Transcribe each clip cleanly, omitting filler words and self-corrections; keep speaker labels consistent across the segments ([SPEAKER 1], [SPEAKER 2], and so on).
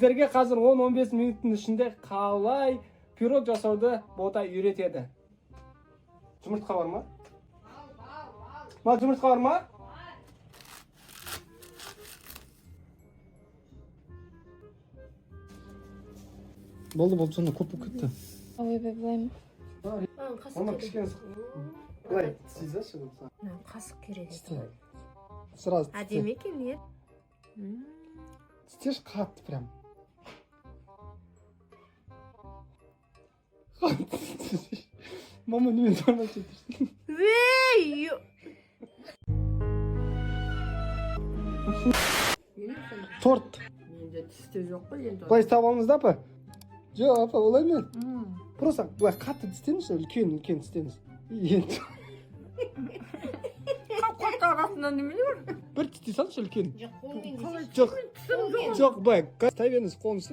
[SPEAKER 1] Сіздерге қазір 10-15 минуттың ішінде қалай пирог жасауды бота үйретеді. Жұмыртқа бар ма? Жұмыртқа бар ма? Болды, сонда көп болып кетті.
[SPEAKER 2] Ойбай, былай ма?
[SPEAKER 1] Оны кішкене былай істейсіз.
[SPEAKER 2] Қасық керек екен.
[SPEAKER 1] Сразу.
[SPEAKER 2] Әдемі екен, не?
[SPEAKER 1] Істеш қатты прям. Мама немен тормай кетті.
[SPEAKER 2] Вей!
[SPEAKER 1] Торт.
[SPEAKER 2] Менде тісте жоқ қой енді.
[SPEAKER 1] Былай істеп алыңыз да, апа? Жоқ, апа, олай мен. Просто былай қатты тістеңіз, үлкен тістеңіз. Енді.
[SPEAKER 2] Қап-қатты арасында немене бар?
[SPEAKER 1] Бір тістей салшы үлкен.
[SPEAKER 2] Жоқ,
[SPEAKER 1] Жоқ, былай, ұстай беріңіз, қолыңыз.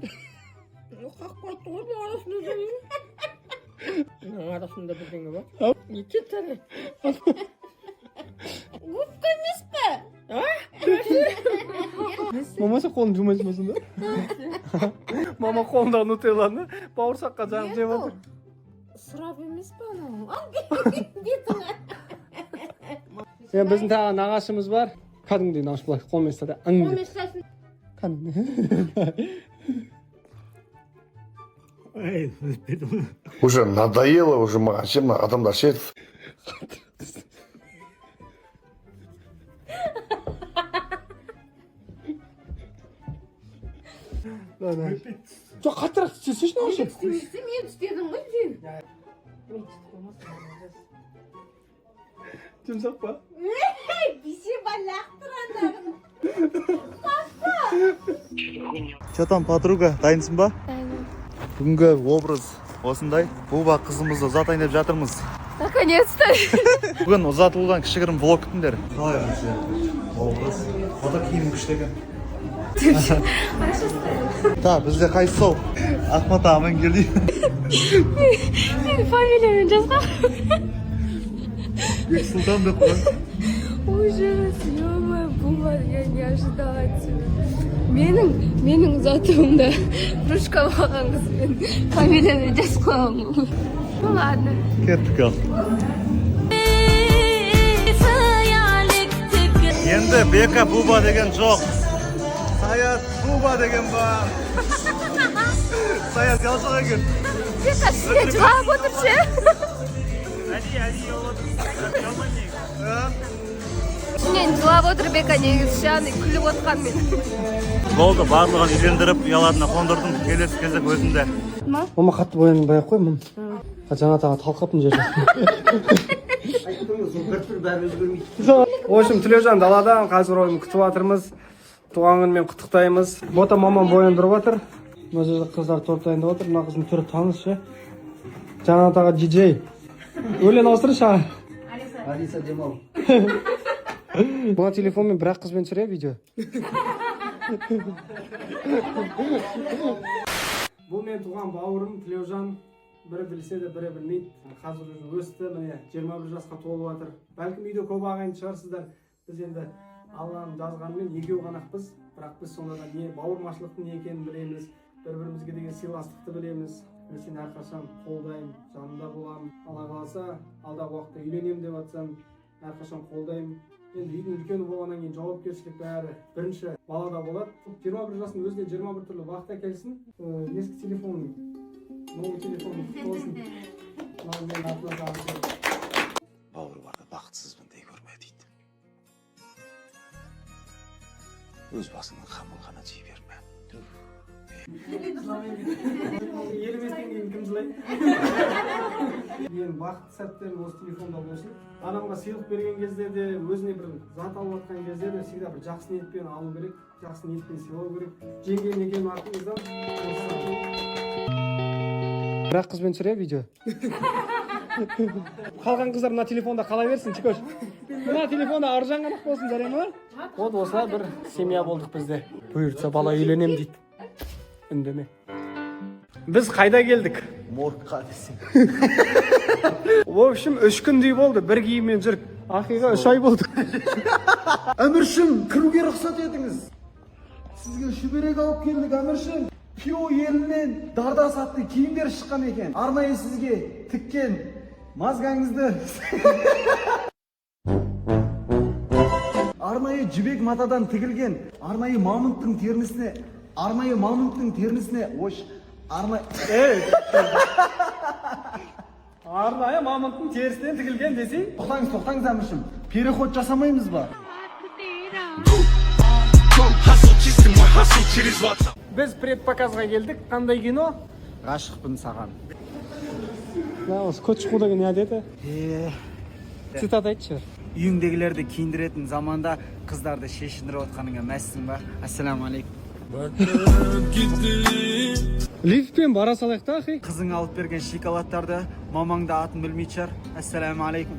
[SPEAKER 2] қап-қатты ғой, бұл арасында немене? Арасында бірдеңе бар. Не кетті? Губка емес пе?
[SPEAKER 1] Мама сен қолын жумайсың ба сонда? Мама қолындағы нутелланы бауырсаққа жағып жеп отыр.
[SPEAKER 2] Сұрап емес пе анау? Ал бетіңе.
[SPEAKER 1] Біздің тағы нағашымыз бар. Кәдімгідей нағаш былай қолмен ұстады.
[SPEAKER 3] Уже надоело, уже магазин, адамдар шет.
[SPEAKER 1] Жоқ, қаттырақ істесейші нағашы.
[SPEAKER 2] Істемесем, мен істедім ғой сен.
[SPEAKER 1] Жұмсақ па?
[SPEAKER 2] Бисе балақ тұрандағын.
[SPEAKER 4] Что там, подруга, дайынсың ба? Бүгінгі образ осындай. Буба қызымызды ұзатайын деп жатырмыз.
[SPEAKER 2] Наконец-то.
[SPEAKER 4] Бүгін ұзатылудан кішігірім влог күтіңдер. Қалай өзі? Образ. Ода киімің күштеген. Да, бізде қайсы сол? Ахмат ағамен келді.
[SPEAKER 2] Менің фамилиямен жазған.
[SPEAKER 4] Бексұлтан деп қой.
[SPEAKER 2] Ужас, ё-моё, Буба, я не ожидала от тебя. Менің ұзатуымда ручка болған қызбен фамилиямен жазып қойған. Ну ладно.
[SPEAKER 4] Кеттік ал. Енді Бека Буба деген жоқ. Саят Буба деген бар. Саят ялшық екен.
[SPEAKER 2] Бека сізге жылап отыр ше. Мен жылап отыр Бека негізі ше, күліп отқан мен.
[SPEAKER 4] Болды, барлығын үйлендіріп, ұяларына қондырдым. Келесі кезек өзінде.
[SPEAKER 1] Мама қатты боянын бай қой, мам. Жаңа тағы талқапын жерде. В общем, Тілеужан далада, қазір ойын күтіп жатырмыз. Туған күнмен құттықтаймыз. Бота мамам бояндырып жатыр. Мына жерде қыздар торт дайындап жатыр. Мына қыздың түрі таныс ше. Жаңа тағы диджей. Өлең ауыстыршы аға.
[SPEAKER 5] Алиса Демал.
[SPEAKER 1] Мына телефонмен бірақ қызбен түсіре видео. Бұл мен туған бауырым Тілеужан. Бірі білсе де, бірі білмейді. Қазір өсті, міне 21 жасқа толып жатыр. Бәлкім үйде көп ағайын шығарсыздар. Біз енді Алланың жазғанымен екеу ғанақпыз. Бірақ біз сонда да не бауырмашылықтың не екенін білеміз. Бір-бірімізге деген сыйластықты білеміз. Мен сені әрқашан қолдаймын, жанында боламын. Алла қаласа, алдағы уақытта үйленемін деп жатсам, әрқашан қолдаймын. Енді үйдің үлкені болғаннан кейін жауапкершілік бәрі бірінші балада болады. 21 жасының өзіне 21 түрлі бақыт әкелсін. Ескі телефоның, новый телефоның құтты болсын.
[SPEAKER 3] Бауыр барда бақытсызбын дей көрме дейді. Өз басыңның қамын ғана жей берме.
[SPEAKER 1] Елеместен кейін кім жылайды? Ең бақытты сәттерім осы телефонда болсын. Адамға сыйлық берген кезде де, өзіне бір зат алып жатқан кезде де всегда бір жақсы ниетпен алу керек, жақсы ниетпен сыйлау керек. Жеңген екен артыңыздан. Бірақ қызбен түсіре видео. Қалған қыздар мына телефонда қала берсін, Чикош. Мына телефонда аржан ғанақ болсын, жарай ма? Вот осылай бір семья болдық бізде. Бұйыртса бала үйленем дейді. Үндеме. Біз қайда келдік?
[SPEAKER 4] Моргқа десең.
[SPEAKER 1] В общем, 3 күндей болды, бір киіммен жүріп. Ақиға 3 ай болды.
[SPEAKER 5] Әміршім, кіруге рұқсат етіңіз. Сізге шүберек алып келдік, Әміршім. Kuyov elinden darda satты kiyimдер шыққан екен. Арнайы сізге тіккен мазгаңызды арнайы жібек матадан тігілген арнайы мамонттың термісіне
[SPEAKER 1] арнайы мамонттың терісінен тігілген десей?
[SPEAKER 5] Тоқтаңыз әміршім. Переход жасамаймыз ба?
[SPEAKER 1] Біз предпоказға келдік. Қандай кино?
[SPEAKER 5] Ғашықпын саған.
[SPEAKER 1] Осы көт шығу деген не деді? Цитат айтшы.
[SPEAKER 5] Үйіңдегілерді киіндіретін заманда қыздарды шешіндіріп отқаныңа мәссің ба? Ассаламу алейкум.
[SPEAKER 1] Лифтпен бара салайық та, ахи.
[SPEAKER 5] Қызың алып берген шоколадтарды мамаңда атын білмейді шығар. Ассаламу алейкум.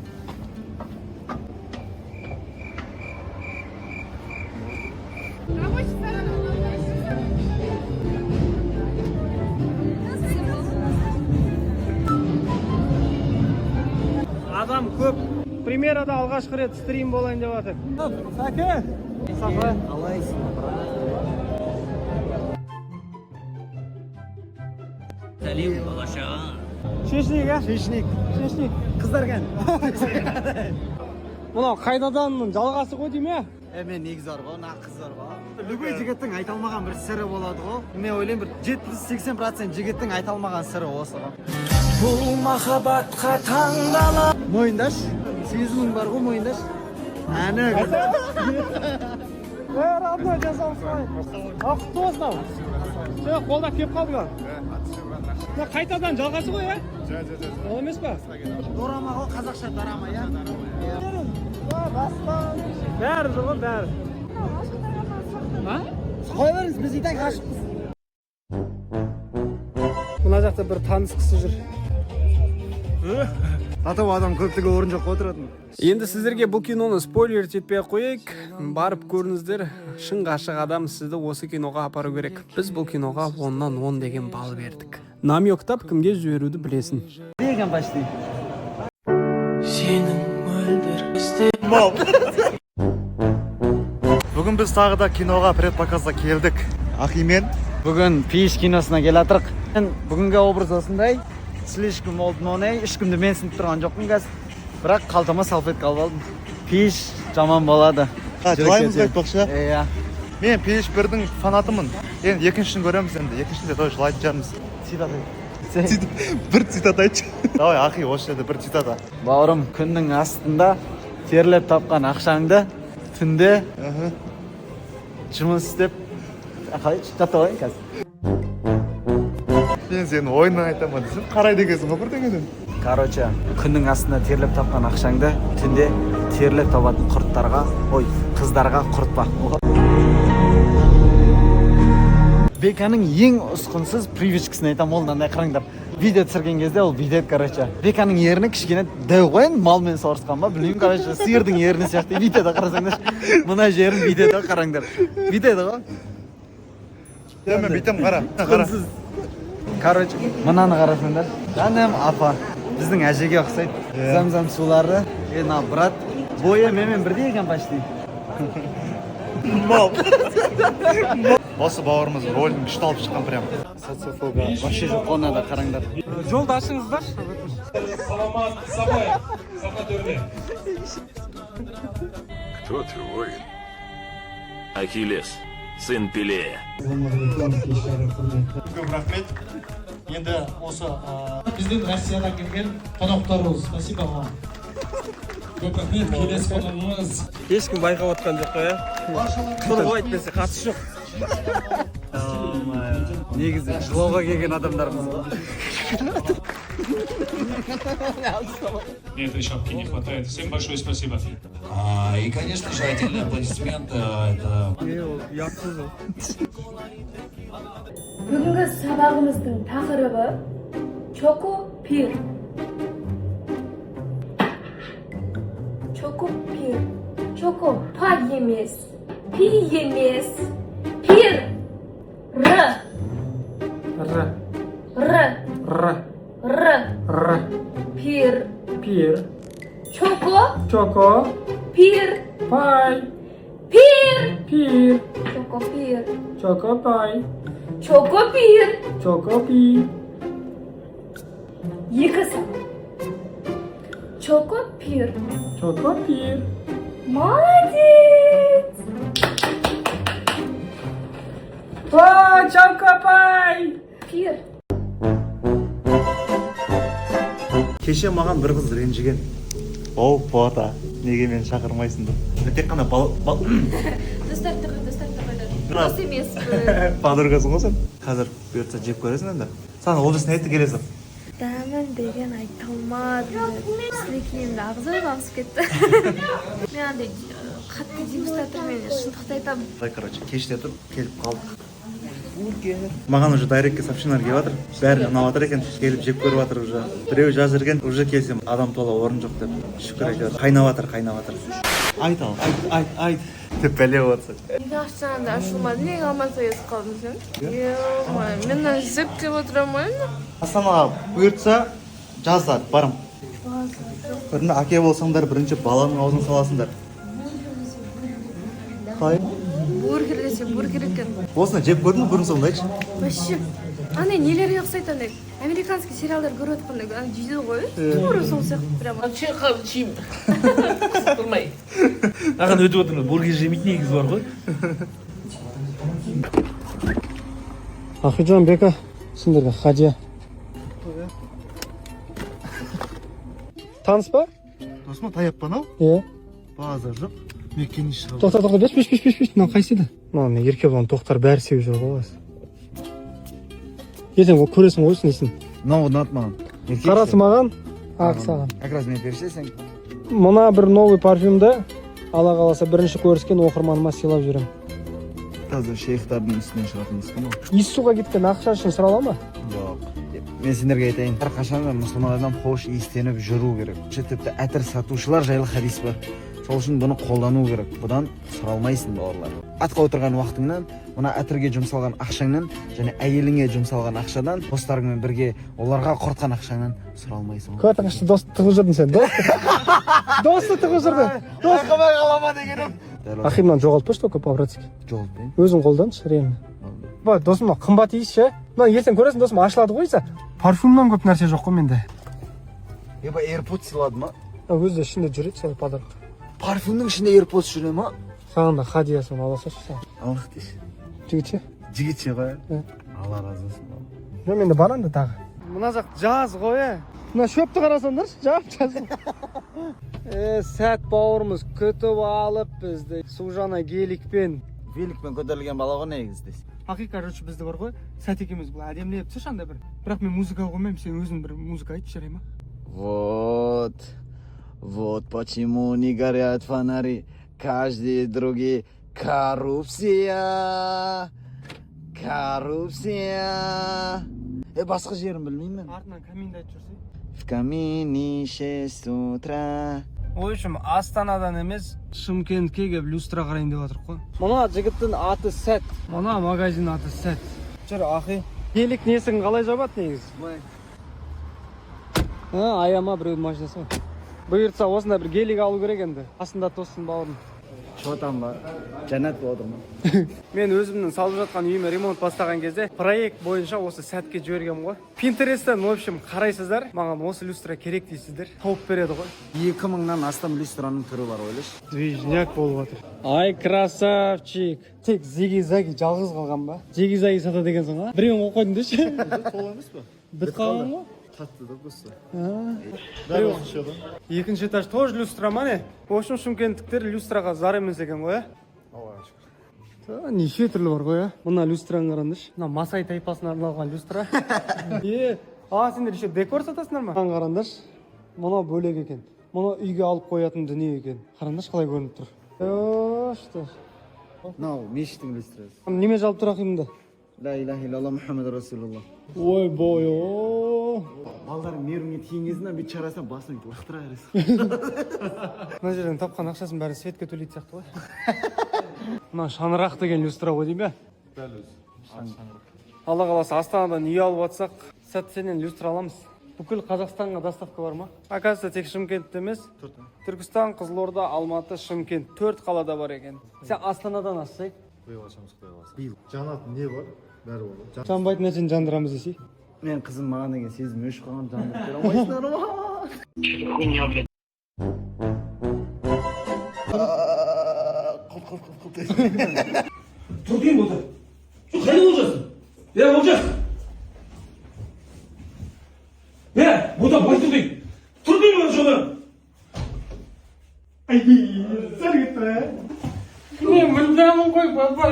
[SPEAKER 1] Адам көп. Премьерада алғашқы рет стрим болайын деп жатыр. Сәке. Сафа.
[SPEAKER 5] Қалайсың, брат?
[SPEAKER 1] Шешінейік, ә?
[SPEAKER 5] Шешінейік.
[SPEAKER 1] Қыздар кән. Мынау қайдаданның жалғасы ғой дейме?
[SPEAKER 5] Мен негіз бар ғой, қыз бар ғой. Любой жігіттің айталмаған бір сыры болады ғой. Мен ойлаймын бір 70-80% жігіттің айталмаған сыры осы ғой. Бұл махаббатқа таңдала. Мойындаш. Сезімің бар ғой, мойындаш. Әні.
[SPEAKER 1] Родной жасамсың. Құтты болсын ау. Қолдап кеп қалдың ау. Қайтадан жалғасы ғой, ә? Ол емес па?
[SPEAKER 5] Дорама ғой, қазақша дорама, я?
[SPEAKER 1] Бәрі жүр ғой, бәрі.
[SPEAKER 5] Қой беріңіз, біз итак ғашықпыз.
[SPEAKER 1] Мына жақта бір таныс кісі жүр.
[SPEAKER 5] Атау адам көптігі орын жоқ отыратын.
[SPEAKER 1] Енді сіздерге бұл киноны спойлер етпей қойайық. Барып көріңіздер. Шын ғашық адам сізді осы киноға апару керек. Біз бұл киноға 10-нан 10 деген балл бердік. Намектап кімге жіберуді білесін.
[SPEAKER 5] Деген почти.
[SPEAKER 4] Бүгін біз тағы да киноға предпоказда келдік. Ахимен.
[SPEAKER 5] Бүгін Пейіш киносына келатырық. Бүгінгі образ осындай. Слишком олдмонай, ешкімді мен сынып тұрған жоқпын қазір. Бірақ қалтама салфетка алып алдым. Пейіш жаман болады.
[SPEAKER 4] Жылаймыз ба айтпақшы?
[SPEAKER 5] Иә.
[SPEAKER 4] Мен Пейіш бірдің фанатымын. Енді екіншісін көреміз енді. Екіншісінде той жылайтын жармыз. Бір цитат айтшы. Давай, ахи, осы жерде бір цитата.
[SPEAKER 5] Бауырым, күннің астында терлеп тапқан ақшаңды түнде жұмыс істеп жатып алайын қазір.
[SPEAKER 4] Мен сені ойыннан айтамын десем, қарайды екенсің ғой бірдеңеден.
[SPEAKER 5] Короче, күннің астында терлеп тапқан ақшаңды түнде терлеп табатын қыздарға құртпа. Беканың ең ұсқынсыз привычкасын айтам, ол мынандай қараңдар. Видео түсірген кезде ол бүйтеді, короче. Беканың ерні кішкене дәу ғой, малмен сауырысқан ба, білмеймін, короче, сиырдың ерні сияқты бүйтеді, қарасаңдар. Мына жерін бүйтеді, қараңдар. Бүйтеді ғой.
[SPEAKER 4] Мен бүйтем, қара.
[SPEAKER 5] Короче, мынаны қарасаңдар. Жаным апа, біздің әжеге ұқсайды. Зам-зам сулары. На, брат, бойы менімен бірдей екен почти.
[SPEAKER 4] Осы бауырымыз рөлін күшті алып шыққан прям.
[SPEAKER 5] Социофобия. Вообще жоқ онада қараңдар.
[SPEAKER 1] Жолды ашыңыздар.
[SPEAKER 6] Саламат Сабаев, сапа төрде.
[SPEAKER 3] Кто ты, воин?
[SPEAKER 7] Ахиллес, сын Пелея.
[SPEAKER 8] Көп рахмет. Енді осы біздің Россиядан келген қонақтарымыз. Спасибо вам. Көп рахмет. Келесі қонағымыз.
[SPEAKER 1] Ешкім байқап отқан жоқ қой, ә? Тұрғы айтпесе қатысы жоқ.
[SPEAKER 5] Негізі жылауға келген адамдарымыз ғой.
[SPEAKER 6] Мне этой шапки не хватает. Всем большое спасибо.
[SPEAKER 9] И, конечно же, отдельный аплодисмент. Это...
[SPEAKER 2] бүгінгі сабағымыздың тақырыбы чокопир. Чокопир. Чоко па емес, пи емес, пир. Р. Пир. Чоко. Пир.
[SPEAKER 1] Пай.
[SPEAKER 2] Пир.
[SPEAKER 1] Пир.
[SPEAKER 2] Чокопир.
[SPEAKER 1] Чокопай.
[SPEAKER 2] Чокопир.
[SPEAKER 1] Чокопир.
[SPEAKER 2] Екі сан. Чокопир.
[SPEAKER 1] Чокопир.
[SPEAKER 2] Молодец.
[SPEAKER 1] О, Чокопай!
[SPEAKER 2] Пир.
[SPEAKER 4] Кеше маған бір қыз ренжіген. Оу, пота, неге мені шақырмайсың деп. Тек қана
[SPEAKER 2] Достар тұғы. Дос емеспін.
[SPEAKER 4] подругасың ғой сен. Қазір бұйыртса жеп көресің енді. Саған ол біздің айтты келесің.
[SPEAKER 2] Дәмін деген айта алмадым. Сілекейімді ағызып ауысып кетті. Мен андай қатты дегустатормен шындықты айтамын.
[SPEAKER 4] Короче, кеште тұрып келіп қалдық. Маған уже дайректке сообщениялар келіп жатыр. Бәрі ұнап жатыр екен, келіп жеп көріп жатыр уже. Біреу жазып жүрген, уже келсем адам тола орын жоқ деп. Шүкір әйтеуір. Қайнап жатыр. Айт ал, айт. Деп бәле отырса.
[SPEAKER 2] Неге ашсаңда ашылмады, неге алмасай есіп қалдың сен? Е-май, мен зеп деп отырамайын.
[SPEAKER 4] Астанаға бұйыртса жаздар, барым. Көрінді әке болсаңдар бірінші баланың аузын саласыңдар. Қай?
[SPEAKER 2] Бургер десе бургер екен.
[SPEAKER 4] Осыны жеп көрдің бұрын соңды айтшы.
[SPEAKER 2] Вообще, андай нелерге ұқсайды, андай американский сериалдар көріп отқандай, андай жейді ғой. Тура сол сияқты прямо.
[SPEAKER 6] жеймін. Тұрмай. Аған өтіп отырмыз, бургер жемейтін негізі бар ғой.
[SPEAKER 1] Ахиджан Бека, сендерге Хадия. Таныс па?
[SPEAKER 4] Досыма таяп па нау?
[SPEAKER 1] Е.
[SPEAKER 4] Базар жоқ. Мекені шығып.
[SPEAKER 1] Тоқта, беш. Мынау қайсыда? Мынау ерке болған тоқтар бәрі сеуіп жүр ғой. Ертең ол көресің ғой несін.
[SPEAKER 4] Мынау ұнады маған.
[SPEAKER 1] Қарасы маған, ақ саған.
[SPEAKER 4] Әкраз мен бершесің.
[SPEAKER 1] Мына бір новый парфюмді ала қаласа бірінші көріскен оқырманыма сыйлап жүрем.
[SPEAKER 4] Қазір шейхтардың үстінен шығатын ескін ғой.
[SPEAKER 1] Иіссуға кеткен ақша үшін сұрала ма?
[SPEAKER 4] Жоқ. Мен сендерге айтайын. Әрқашан да мұсылмандардан хош иістеніп жүру керек. Тіпті әтір сатушылар жайлы хадис бар. Сол үшін бұны қолдану керек. Бұдан сұралмайсың бауырлар. Атқа отырған уақытыңнан, мына әтірге жұмсалған ақшаңнан және әйеліңе жұмсалған ақшадан, достарыңмен бірге оларға құртқан ақшаңнан сұралмайсың.
[SPEAKER 1] Көтің ішті досты тығып жүрдің сен. Досты тығып жүрдің.
[SPEAKER 4] Ақымай қалама дегенім.
[SPEAKER 1] Ахимнан жоғалтпашы только по-братски.
[SPEAKER 4] Жоғалтпайын.
[SPEAKER 1] Өзің қолданшы, реально. Ба, досым, қымбат иісші. Мына ертең көресің, досым ашылады қойса. Парфюмнан көп нәрсе жоқ қой менде.
[SPEAKER 4] Еба AirPods сыйлады ма?
[SPEAKER 1] Өзі ішінде жүреді сені подарок.
[SPEAKER 4] Парфюмнің ішінде AirPods жүре ма?
[SPEAKER 1] Саған да Хадиясын аласашы саған.
[SPEAKER 4] Аллах дейші.
[SPEAKER 1] Жігітше?
[SPEAKER 4] Жігітше ғой. Алла разы болсын.
[SPEAKER 1] Жоқ, менде бар анда тағы. Мына жақ жаз ғой, Мына шөпті қарасаңдаршы, жап-жазым. Сәт бауырымыз күтіп алып бізді су жаңа геликпен.
[SPEAKER 4] Великпен көтерілген бала ғой негізі.
[SPEAKER 1] Ақи, короче, бізді бар ғой, Сәт екеуміз бұл әдемілеп түсірші андай бір. Бірақ мен музыка қоймаймын, сен өзің бір музыка айтып жарай ма?
[SPEAKER 5] Вот почему не горят фонари, каждый другой. Коррупция. Басқа жерін білмеймін мен.
[SPEAKER 1] Артынан каминді айтып жүрсей.
[SPEAKER 5] В камине 6 утра.
[SPEAKER 1] Ой, шым, Астанадан емес, Шымкентке кеп люстра қарайын деп жатырық қой. Мына жігіттің аты Сәт. Мына магазин аты Сәт. Жүр, ақи. Гелик несін қалай жабады негіз? Аяма біреудің машинасы ғой. Бұйыртса осында бір гелик алу керек енді. Қасында тосын бауырым.
[SPEAKER 5] Шотан бар. Жәннат болып отырмын.
[SPEAKER 1] Мен өзімнің салып жатқан үйіме ремонт бастаған кезде проект бойынша осы Сәтке жібергем ғой. Pinterest'тен, в общем, қарайсыздар, маған осы люстра керек дейсіздер. Тауып береді ғой.
[SPEAKER 5] 2000-нан астам люстраның түрі бар ойлашы.
[SPEAKER 1] Движняк болып жатыр. Ай, красавчик. Тек зиги-заги жалғыз қалған ба? Зиги-заги сата дегенсің ғой. Біреуін қойып қойдың деші.
[SPEAKER 4] Сол емес па?
[SPEAKER 1] Бітіп қалған ғой.
[SPEAKER 4] Қатты да көсі.
[SPEAKER 1] Екінші этаж тоже люстра ма не? В общем, шымкенттіктер люстраға зар емес екен ғой, неше түрлі бар ғой, Мына люстраны қараңдаршы. Мына Масай тайпасына арналған люстра. Сендер еще декор сатасыңдар ма? Қараңдаршы. Мына бөлек екен. Мына үйге алып қоятын дүние екен. Қараңдаршы қалай көрініп тұр.
[SPEAKER 5] Мынау мешіттің люстрасы.
[SPEAKER 1] Неме жалып тұр ақимында?
[SPEAKER 5] Ла илаха илlallah Мұхаммед Расулуллах.
[SPEAKER 1] Ой, бой,
[SPEAKER 5] Балдарың меруіңе тиген кезінен бет шарасынан басын лақтыра бересің.
[SPEAKER 1] Мына жерден тапқан ақшасын бәрі Светке төлейді сияқты ғой. Мына шаңырақ деген люстра ғой дейм бе?
[SPEAKER 4] Дәл өзі.
[SPEAKER 1] Алла қаласа Астанадан үй алып атсақ, Сәт сенен люстра аламыз. Бүкіл Қазақстанға доставка бар ма? Оказывается, тек Шымкентте емес. Түркістан, Қызылорда, Алматы, Шымкент 4 қалада бар екен. Сен Астанадан ассай?
[SPEAKER 4] Биыл ашамыз құдай қаласа. Биыл. Жанат не бар?
[SPEAKER 3] бәрі болады.
[SPEAKER 1] Жанбайтын нәрсені жандырамыз десей.
[SPEAKER 4] Мен қызым маған деген сезім өшіп қалған, жандырып бере алмайсыңдар ма?
[SPEAKER 6] Тұр дейін болды. Қайда олжасың? Олжас! Бота бай тұр дейін. Тұр дейін оны жоны.
[SPEAKER 1] Сәр кетті. Мен білдірамын қой, папа.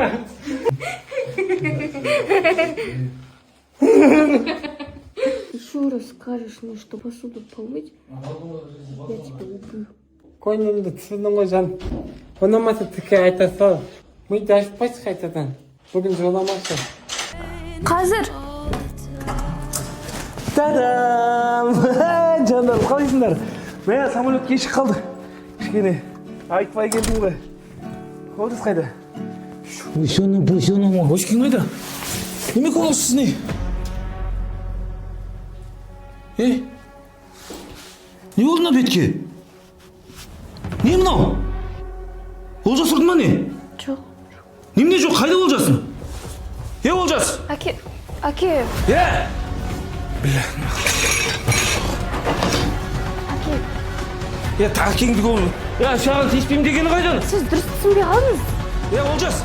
[SPEAKER 2] Еще раз скажешь мне, что посуду помыть, я тебя убью.
[SPEAKER 1] Қойнымды түсіндің ғой жан. Ұнамаса тіке айта сал. Миды ашпайсыз қайтадан. Бүгін жоламашы.
[SPEAKER 2] Қазір
[SPEAKER 6] Та-дам! Жандар, қалайсыңдар? Мә, самолет кешіп қалды. Кішкене айтпай келдім ғой. Олжас қайда? Бөйсені, Очкин қайда? Неме қолсыз не? Не болды мына бетке? Не мынау? Олжас ұрды ма не?
[SPEAKER 2] жоқ.
[SPEAKER 6] Немене жоқ, қайда Олжасың? Олжас!
[SPEAKER 2] Әке.
[SPEAKER 6] Бля. Тағы кеңді көңіл. Шағын тиіспеймін дегені қайдан?
[SPEAKER 2] Сіз дұрыс түсінбей қалдыңыз.
[SPEAKER 6] Олжас!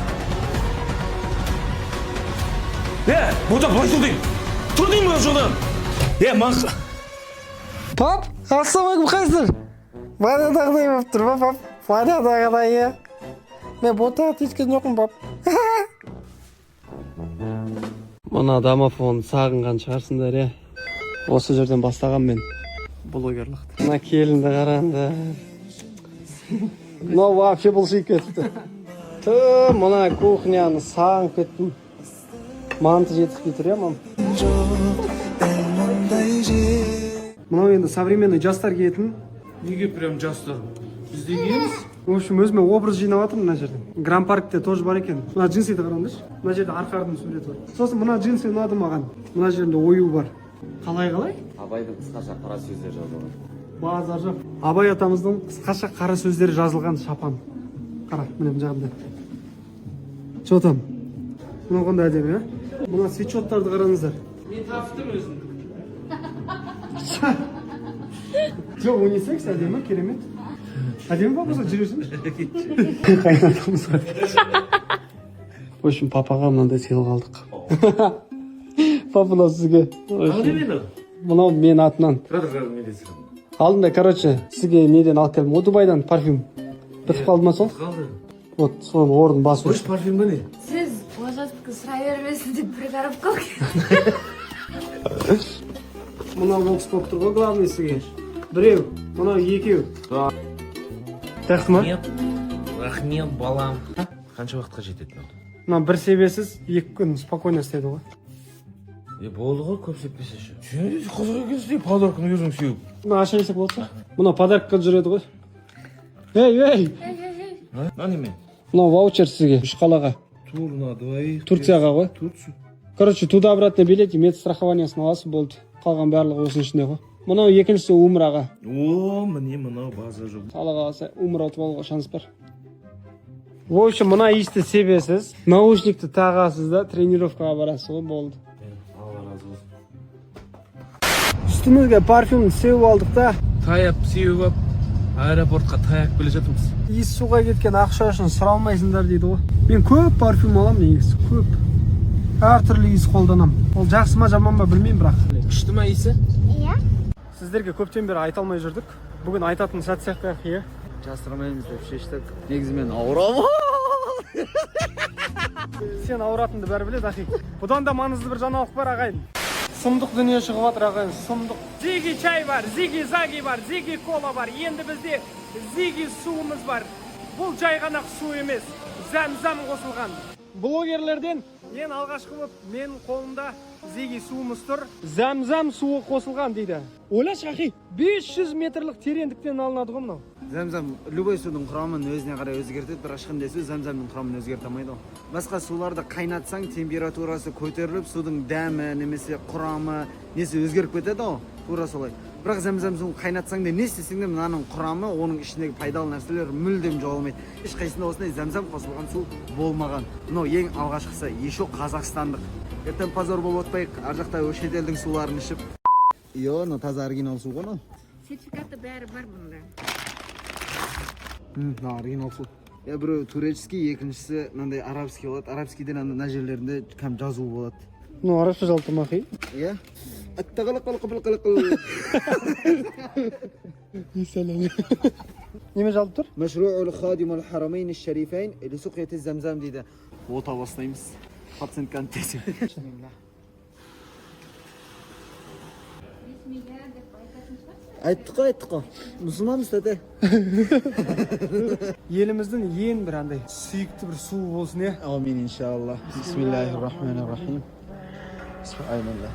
[SPEAKER 6] Бота былай тұр деймін. Тұр деймін бұл жодан. Маңқы.
[SPEAKER 1] Пап, ассалаумағалейкум, қайсыздар? Ванадағыдай болып тұр ба, пап? Ванадағыдай, Мен ботаға тиіскен жоқпын, пап. Мына домофон сағынған шығарсыңдар, Осы жерден бастаған мен блогерлықты. Мына келінді қараңдар. Мынау вообще бұлшиып кетіпті. Мына кухняны сағынып кеттім. Манты жетіспей тұр, мам. Мынау енді современный жастар киетін.
[SPEAKER 6] Неге прям жастар? Бізде киеміз?
[SPEAKER 1] В общем, өзіме образ жинап жатырмын мына жерде. Гран-паркте тоже бар екен. Мына джинсиді қараңдаршы. Мына жерде арқардың суреті бар. Сосын мына джинсы ұнады маған. Мына жерінде ою бар. Қалай?
[SPEAKER 4] Абайдың қысқаша қара сөздері жазылған.
[SPEAKER 1] Базар жоқ. Абай атамыздың қысқаша қара сөздері жазылған шапан. Қара, міне мына жағында. Че там? Мына қандай әдемі, Мына свитшоттарды қараңыздар.
[SPEAKER 6] Мен таптым өзім.
[SPEAKER 1] Жоқ, унисекс әдемі, керемет. Әдемі ба болса жүресіңші? Қайнатамыз ғой. В общем, папаға мынандай сыйлық алдық. Папа, сізге. Мынау мен атынан. Алдында, короче, сізге неден алып келдім. Дубайдан парфюм. Бітіп қалды ма сол?
[SPEAKER 6] Қалды.
[SPEAKER 1] Вот, соның орнын басып.
[SPEAKER 6] Өш парфюм ба не?
[SPEAKER 2] Сіз Олжастікі сұрай бермесін деп бір қарап қалды.
[SPEAKER 1] Мынау бокс болып тұр ғой, главный сізге. Біреу, мынау екеу. Жақсы ма?
[SPEAKER 6] Рахмет, балам. Қанша уақытқа жетеді?
[SPEAKER 1] Мына бір себесіз 2 күн спокойно істеді ғой.
[SPEAKER 6] Болды ғой, көп сеппесе ше. Қазақ екенсіз, подарканы өзің сеуіп.
[SPEAKER 1] Мына аша есек болса. Мына подаркқа жүреді ғой. Эй!
[SPEAKER 6] Мына неме?
[SPEAKER 1] Мынау ваучер сізге, 3 қалаға.
[SPEAKER 6] Тур на двоих.
[SPEAKER 1] Турцияға ғой.
[SPEAKER 6] Турцию.
[SPEAKER 1] Короче, туда-обратно билет и медстрахованиясын аласыз, болды. Қалған барлығы осының ішінде ғой. Мынау екіншісі умраға.
[SPEAKER 6] Міне мынау база жоқ.
[SPEAKER 1] Алла қаласа умра ұтып алуға шанс бар. В общем, мына иісті себесіз, наушникті тағасыз да тренировкаға барасыз ғой, болды.
[SPEAKER 6] Алла разы болсын.
[SPEAKER 1] Үстімізге парфюмді сеуіп алдық та.
[SPEAKER 6] Таяп сеуіп алып, аэропортқа таяп келе жатырмыз.
[SPEAKER 1] Иіс суға кеткен ақша үшін сұралмайсыңдар дейді ғой. Мен көп парфюм аламын негізі, көп. Әртүрлі иіс қолданамын. Ол жақсы ма жаман ба білмеймін бірақ.
[SPEAKER 6] Күшті ма иісі?
[SPEAKER 2] Иә.
[SPEAKER 1] Сіздерге көптен бері айта алмай жүрдік. Бүгін айтатын сәт сияқты,
[SPEAKER 4] Жасырмаймыз деп шештік. Негізі мен ауырамын.
[SPEAKER 1] Сен ауыратынды бәрі біледі, ахи. Бұдан да маңызды бір жаңалық бар, ағайын. Сұмдық дүние шығып жатыр, ағайын, сұмдық. Зиги чай бар, зиги заги бар, зиги кола бар. Енді бізде зиги суымыз бар. Бұл жай ғана су емес, зәм-зәм қосылған. Блогерлерден ең алғашқы болып менің қолымда зиги суымыз тұр. Зәм-зәм суы қосылған дейді. Ойлашы, ахи, 500 метрлік тереңдіктен алынады ғой мынау.
[SPEAKER 4] Зәмзәм любой судың құрамын өзіне қарай өзгертеді, бірақ ешқандай су зәмзәмнің құрамын өзгерте алмайды ғой. Басқа суларды қайнатсаң, температурасы көтеріліп, судың дәмі немесе құрамы несі өзгеріп кетеді ғой. тура солай. Бірақ зәмзәм суын қайнатсаң да не істесең де мынаның құрамы, оның ішіндегі пайдалы нәрселер мүлдем жоғалмайды. Ешқайсында осындай зәмзәм қосылған су болмаған. Мынау ең алғашқысы, еще қазақстандық. Ертең позор болып отпайық, ар жақта шетелдің суларын ішіп. Йо, мынау таза оригинал су ғой мынау.
[SPEAKER 2] Сертификаты бәрі бар бұнда.
[SPEAKER 4] Мына оригинал су. Біреу турецкий, екіншісі мынандай арабский болады. Арабскийден ана жерлерінде кәм жазу болады.
[SPEAKER 1] Ну, арабша жалтырмақ,
[SPEAKER 4] Иә?
[SPEAKER 1] Неме жалып тұр?
[SPEAKER 4] Мәшруъул хадимул харамейн шарифейн лисуқияти замзам дейді. Ота бастаймыз. Пациент контесте. Айттық қой. Мұсылманбыз тәте.
[SPEAKER 1] Еліміздің ең бір андай сүйікті бір су болсын, е?
[SPEAKER 4] Амин иншаллах. Бисмиллахир-рахманир-рахим. Айналла.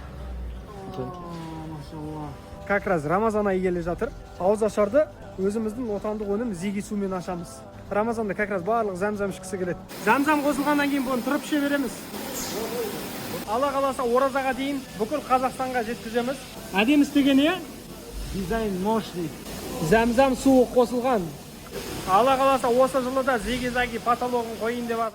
[SPEAKER 1] Как раз Рамазан айы келе жатыр. Ауыз ашарды өзіміздің отандық өнім зиги сумен ашамыз. Рамазанда как раз барлық зәмзәм ішкісі келеді. Зәмзәм қосылғаннан кейін бұны тұрып іше береміз. Алла қаласа оразаға дейін бүкіл Қазақстанға жеткіземіз. Әдемі істеген, е?
[SPEAKER 4] Дизайн мощный.
[SPEAKER 1] Зәмзәм суы қосылған. Алла қаласа осы жылы да зиги-заги потологын қойын деп жатыр.